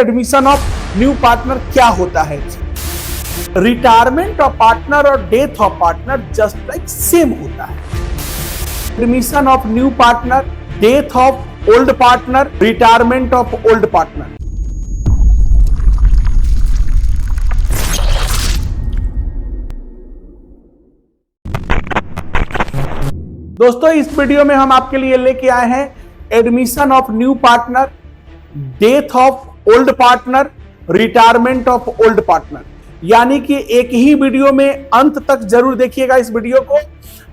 Admission of new partner क्या होता है। रिटायरमेंट ऑफ पार्टनर और death of partner just like same होता है। Admission of new partner, death of old partner, retirement of old partner. दोस्तों इस video में हम आपके लिए लेके आए हैं admission of new partner, death of old partner, retirement of old partner. यानी कि एक ही वीडियो में अंत तक जरूर देखिएगा इस वीडियो को।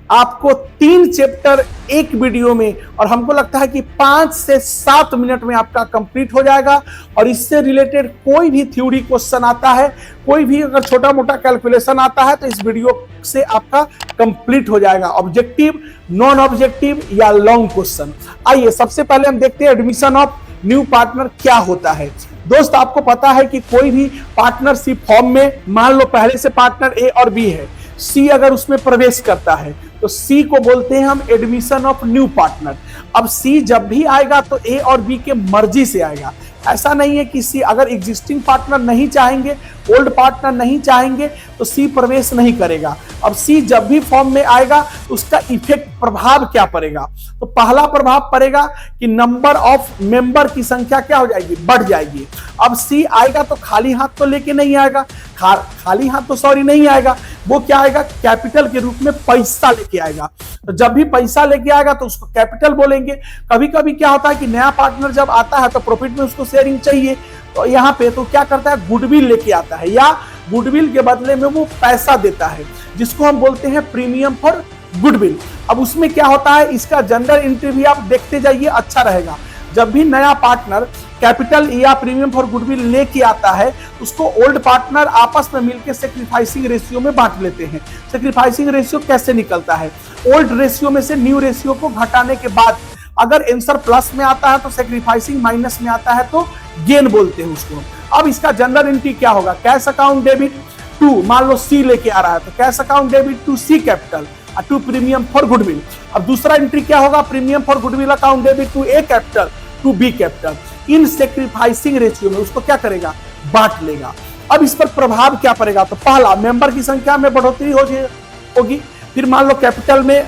आपको 3 चैप्टर एक वीडियो में, और हमको लगता है कि 5 से 7 मिनट में आपका कंप्लीट हो जाएगा। और इससे रिलेटेड कोई भी थ्योरी क्वेश्चन आता है, कोई भी अगर छोटा मोटा कैलकुलेशन आता है तो इस वीडियो से आपका कंप्लीट हो जाएगा। ऑब्जेक्टिव, नॉन ऑब्जेक्टिव या लॉन्ग क्वेश्चन। आइए सबसे पहले हम देखते हैं एडमिशन ऑफ न्यू पार्टनर क्या होता है। दोस्त आपको पता है कि कोई भी पार्टनरशिप फॉर्म में मान लो पहले से पार्टनर ए और बी है, सी अगर उसमें प्रवेश करता है तो सी को बोलते हैं हम एडमिशन ऑफ न्यू पार्टनर। अब सी जब भी आएगा तो ए और बी के मर्जी से आएगा। ऐसा नहीं है कि सी अगर एग्जिस्टिंग पार्टनर नहीं चाहेंगे, ओल्ड पार्टनर नहीं चाहेंगे तो सी प्रवेश नहीं करेगा। अब सी जब भी फॉर्म में आएगा तो उसका इफेक्ट, प्रभाव क्या पड़ेगा? तो पहला प्रभाव पड़ेगा कि नंबर ऑफ मेंबर की संख्या क्या हो जाएगी, बढ़ जाएगी। अब सी आएगा तो खाली हाथ तो लेके नहीं आएगा, खाली हाथ तो सॉरी नहीं आएगा, वो क्या आएगा, कैपिटल के रूप में पैसा लेके आएगा। तो जब भी पैसा लेके आएगा तो उसको कैपिटल बोलेंगे। कभी कभी क्या होता है कि नया पार्टनर जब आता है तो प्रॉफिट में उसको शेयरिंग चाहिए, तो यहाँ पे तो क्या करता है, गुडविल लेके आता है, या गुडविल के बदले में वो पैसा देता है, जिसको हम बोलते हैं प्रीमियम फॉर गुडविल। अब उसमें क्या होता है, इसका जनरल एंट्री भी आप देखते जाइए, अच्छा रहेगा। जब भी नया पार्टनर कैपिटल या प्रीमियम फॉर गुडविल लेके आता है उसको ओल्ड पार्टनर आपस में मिलकर सेक्रीफाइसिंग रेशियो में बांट लेते हैं। सेक्रीफाइसिंग रेशियो कैसे निकलता है, ओल्ड रेशियो में से न्यू रेशियो को घटाने के बाद अगर आंसर प्लस में आता है तो सेक्रीफाइसिंग, माइनस में आता है तो गेन बोलते हैं उसको। अब इसका जनरल एंट्री क्या होगा, कैश अकाउंट डेबिट टू, मान लो सी लेके आ रहा है तो cash account debit to C capital to premium for goodwill. अब दूसरा एंट्री क्या होगा, premium for goodwill account debit to A capital to B capital. In sacrificing ratio में उसको क्या करेगा, बांट लेगा। अब इस पर प्रभाव क्या पड़ेगा, तो पहला मेंबर की संख्या में बढ़ोतरी होगी, फिर मान लो कैपिटल में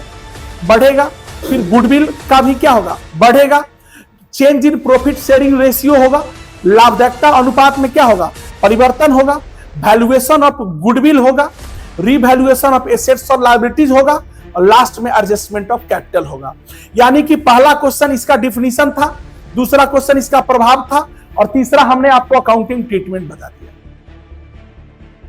बढ़ेगा, फिर गुडविल का भी क्या होगा, बढ़ेगा। Change in profit sharing ratio होगा, लाभदायकता अनुपात में क्या होगा, परिवर्तन होगा। वैल्यूएशन ऑफ गुडविल होगा, रीवैल्यूएशन ऑफ एसेट्स और लायबिलिटीज होगा, और लास्ट में एडजस्टमेंट ऑफ कैपिटल होगा। यानी कि पहला क्वेश्चन इसका डिफिनीशन था, दूसरा क्वेश्चन इसका प्रभाव था, और तीसरा हमने आपको अकाउंटिंग ट्रीटमेंट बता दिया,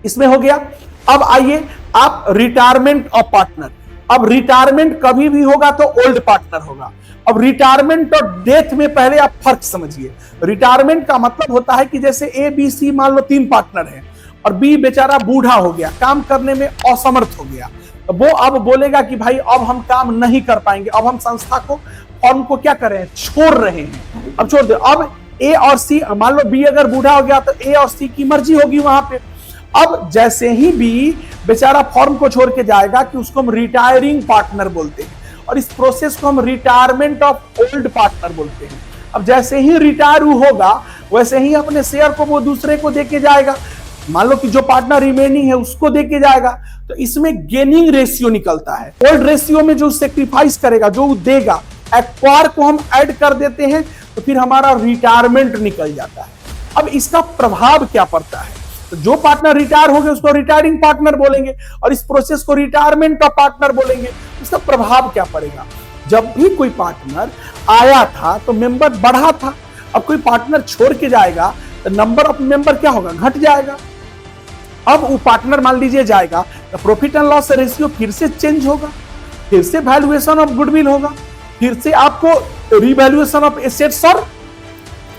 इसमें हो गया। अब आइए आप रिटायरमेंट ऑफ पार्टनर। अब रिटायरमेंट कभी भी होगा तो ओल्ड पार्टनर होगा। अब रिटायरमेंट और डेथ में पहले आप फर्क समझिए। रिटायरमेंट का मतलब होता है कि जैसे ए बी सी मान लो 3 पार्टनर हैं और बी बेचारा बूढ़ा हो गया, काम करने में असमर्थ हो गया, तो वो अब बोलेगा कि भाई अब हम काम नहीं कर पाएंगे, अब हम संस्था को, फॉर्म को क्या करें, छोड़ रहे हैं, अब छोड़ दे। अब ए और सी, मान लो बी अगर बूढ़ा हो गया तो ए और सी की मर्जी होगी वहां पे। अब जैसे ही बी बेचारा फॉर्म को छोड़ के जाएगा कि उसको हम रिटायरिंग पार्टनर बोलते हैं, और इस प्रोसेस को हम रिटायरमेंट ऑफ ओल्ड पार्टनर बोलते हैं। अब जैसे ही रिटायर होगा वैसे ही अपने शेयर को वो दूसरे को देके जाएगा, मान लो कि जो पार्टनर रिमेनिंग है उसको देके जाएगा, तो इसमें गेनिंग रेशियो निकलता है। ओल्ड रेशियो में जो सेक्रीफाइस करेगा, जो देगा, एक्वायर को हम ऐड कर देते हैं तो फिर हमारा रिटायरमेंट निकल जाता है। अब इसका प्रभाव क्या पड़ता है, तो जो पार्टनर रिटायर हो गए उसको रिटायरिंग पार्टनर बोलेंगे, और इस प्रोसेस को रिटायरमेंट ऑफ पार्टनर बोलेंगे। इसका प्रभाव क्या पड़ेगा, जब भी कोई पार्टनर आया था तो मेंबर बढ़ा था, अब कोई पार्टनर छोड़ के जाएगा तो नंबर ऑफ मेंबर क्या होगा, घट जाएगा। अब वो पार्टनर मान लीजिए जाएगा तो प्रॉफिट एंड लॉस रेशियो फिर से चेंज होगा, फिर से वैल्यूएशन ऑफ गुडविल होगा, फिर से आपको रीवैल्यूएशन ऑफ एसेट्स और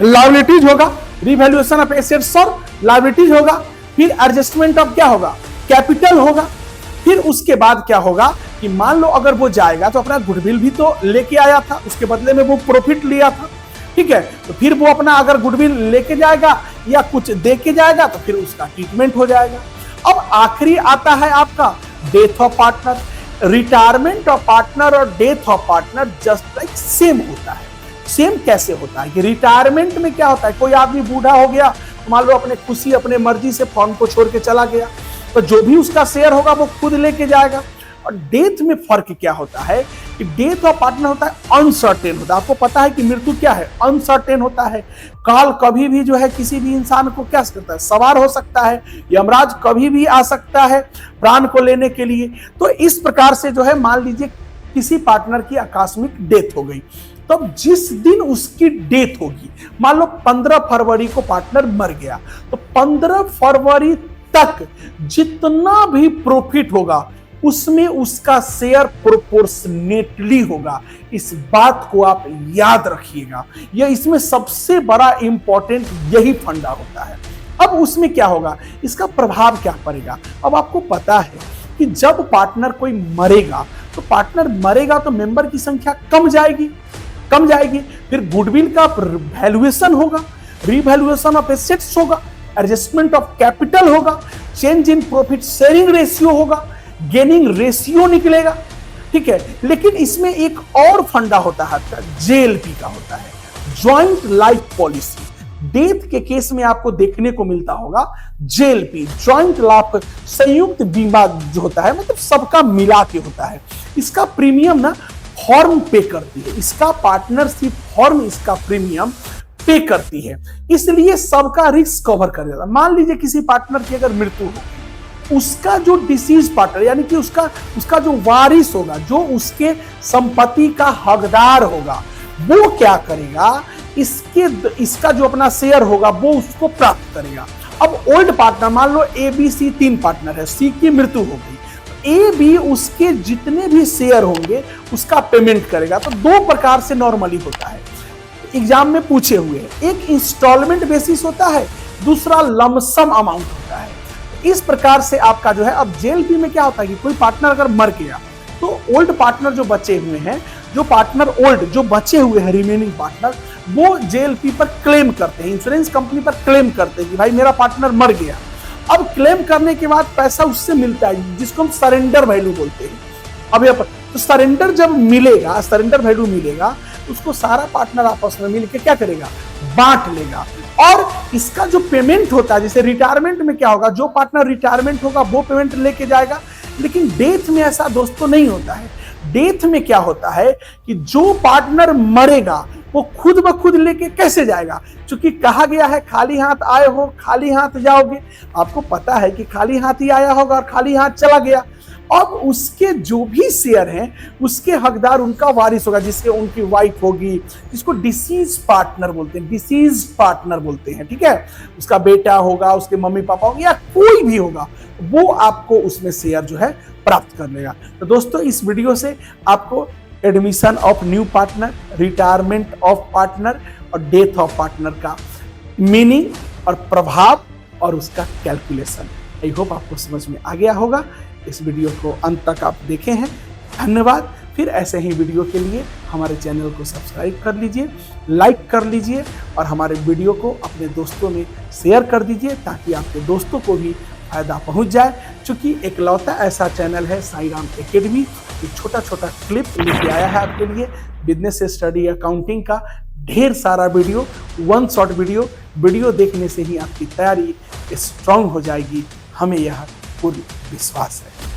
लायबिलिटीज होगा, रीवैल्यूएशन ऑफ एसेट्स और लायबिलिटीज होगा, फिर एडजस्टमेंट ऑफ क्या होगा, कैपिटल होगा। फिर उसके बाद क्या होगा कि मान लो अगर वो जाएगा तो अपना गुडविल भी तो लेके आया था, उसके बदले में वो प्रॉफिट लिया था, ठीक है, तो फिर वो अपना अगर गुडविल लेके जाएगा या कुछ दे के जाएगा तो फिर उसका ट्रीटमेंट हो जाएगा। अब आखिरी आता है आपका death of partner. Retirement of partner और death of partner just like same होता है। सेम कैसे होता है कि रिटायरमेंट में क्या होता है, कोई आदमी बूढ़ा हो गया, मान लो अपने खुशी अपने मर्जी से फॉर्म को छोड़ के चला गया, तो जो भी उसका शेयर होगा वो खुद लेके जाएगा। और डेथ में फर्क क्या होता है कि डेथ ऑफ पार्टनर होता है अनसर्टेन होता है। आपको पता है कि मृत्यु क्या है, अनसर्टेन होता है। काल कभी भी जो है किसी भी इंसान को क्या करता है, सवार हो सकता है। यमराज कभी भी आ सकता है प्राण को लेने के लिए। तो इस प्रकार से जो है मान लीजिए किसी पार्टनर की आकस्मिक डेथ हो गई, तो जिस दिन उसकी डेथ होगी, मान लो 15 फरवरी को पार्टनर मर गया, तो 15 फरवरी तक जितना भी प्रॉफिट होगा उसमें उसका शेयर प्रोपोर्शनेटली होगा। इस बात को आप याद रखिएगा, यह इसमें सबसे बड़ा इंपॉर्टेंट यही फंडा होता है। अब उसमें क्या होगा, इसका प्रभाव क्या पड़ेगा। अब आपको पता है कि जब पार्टनर कोई मरेगा, तो पार्टनर मरेगा तो मेंबर की संख्या कम जाएगी, फिर गुडविल का वैल्यूएशन होगा, रीवैल्यूएशन ऑफ एसेट्स होगा, एडजस्टमेंट ऑफ कैपिटल होगा, change in profit sharing ratio होगा, गेनिंग रेशियो निकलेगा। ठीक है, लेकिन इसमें एक और फंडा होता है, जेएलपी का होता है, ज्वाइंट लाइफ पॉलिसी। डेथ के केस में आपको देखने को मिलता होगा जेएलपी, ज्वाइंट लाइफ, संयुक्त बीमा जो होता है, मतलब सबका मिला के होता है। इसका प्रीमियम ना फॉर्म पे करती है, इसका पार्टनरशिप फॉर्म इसका प्रीमियम पे करती है, इसलिए सबका रिस्क कवर कर देता है। मान लीजिए किसी पार्टनर की अगर मृत्यु हो, उसका जो डिसीज पार्टनर यानी कि उसका जो वारिस होगा, जो उसके संपत्ति का हकदार होगा, वो क्या करेगा, इसका जो अपना शेयर होगा वो उसको प्राप्त करेगा। अब ओल्ड पार्टनर, मान लो ए बी सी 3 पार्टनर है, सी की मृत्यु हो गई, ए बी उसके जितने भी शेयर होंगे उसका पेमेंट करेगा। तो 2 प्रकार से नॉर्मली होता है, एग्जाम में पूछे हुए हैं। एक इंस्टॉलमेंट बेसिस होता है, दूसरा लमसम अमाउंट होता है। इस प्रकार से आपका जो है, अब जेएलपी में क्या होता है कि कोई पार्टनर अगर मर गया, तो ओल्ड पार्टनर जो बचे हुए हैं, जो पार्टनर ओल्ड जो बचे हुए हैं रिमेनिंग पार्टनर, वो जेएलपी पर क्लेम करते हैं, इंश्योरेंस कंपनी पर क्लेम करते हैं कि भाई मेरा पार्टनर मर गया। अब क्लेम करने के बाद पैसा उससे मिलता है, जिसको हम सरेंडर वैल्यू बोलते हैं। अब यहाँ पर तो सरेंडर जब मिलेगा, सरेंडर वैल्यू मिलेगा, उसको सारा पार्टनर आपस में मिलकर क्या करेगा, बांट लेगा। और इसका जो पेमेंट होता है, जैसे रिटायरमेंट में क्या होगा, जो पार्टनर रिटायरमेंट होगा वो पेमेंट लेके जाएगा, लेकिन डेथ में ऐसा दोस्तों नहीं होता है। डेथ में क्या होता है कि जो पार्टनर मरेगा वो खुद ब खुद लेके कैसे जाएगा, क्योंकि कहा गया है खाली हाथ आए हो खाली हाथ जाओगे। आपको पता है कि खाली हाथ ही आया होगा और खाली हाथ चला गया। अब उसके जो भी शेयर हैं उसके हकदार उनका वारिस होगा, जिससे उनकी वाइफ होगी, जिसको डिसीज पार्टनर बोलते हैं, डिसीज पार्टनर बोलते हैं। ठीक है, उसका बेटा होगा, उसके मम्मी पापा होगा, या कोई भी होगा, वो आपको उसमें शेयर जो है प्राप्त कर लेगा। तो दोस्तों इस वीडियो से आपको admission of new partner, retirement of partner और डेथ ऑफ पार्टनर का मीनिंग और प्रभाव और उसका कैलकुलेशन, आई होप आपको समझ में आ गया होगा। इस वीडियो को अंत तक आप देखे हैं, धन्यवाद। फिर ऐसे ही वीडियो के लिए हमारे चैनल को सब्सक्राइब कर लीजिए, लाइक कर लीजिए और हमारे वीडियो को अपने दोस्तों में शेयर कर दीजिए, ताकि आपके दोस्तों को भी फायदा पहुंच जाए। क्योंकि एकलौता ऐसा चैनल है साईं राम एकेडमी, एक छोटा छोटा क्लिप लेके आया है आपके लिए बिजनेस स्टडी अकाउंटिंग का ढेर सारा वीडियो, 1 शॉट वीडियो देखने से ही आपकी तैयारी स्ट्रांग हो जाएगी, हमें यह पूर्ण विश्वास है।